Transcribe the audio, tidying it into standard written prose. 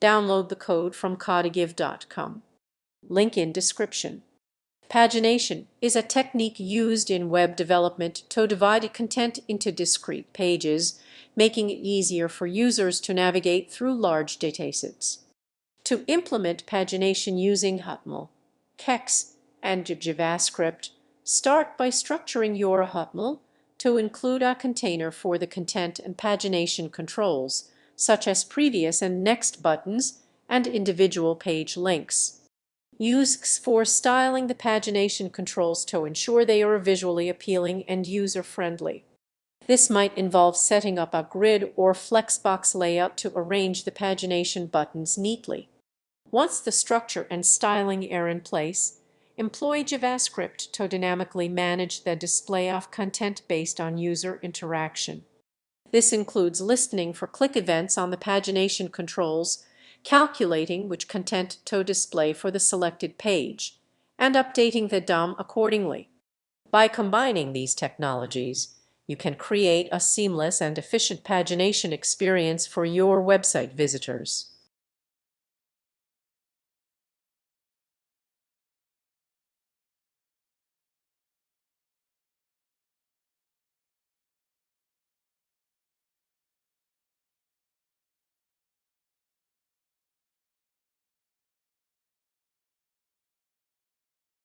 Download the code from codegive.com. Link in description. Pagination is a technique used in web development to divide content into discrete pages, making it easier for users to navigate through large datasets. To implement pagination using HTML, CSS, and JavaScript, start by structuring your HTML to include a container for the content and pagination controls, such as previous and next buttons and individual page links. Use for styling the pagination controls to ensure they are visually appealing and user-friendly. This might involve setting up a grid or flexbox layout to arrange the pagination buttons neatly. Once the structure and styling are in place, employ JavaScript to dynamically manage the display of content based on user interaction. This includes listening for click events on the pagination controls, calculating which content to display for the selected page, and updating the DOM accordingly. By combining these technologies, you can create a seamless and efficient pagination experience for your website visitors.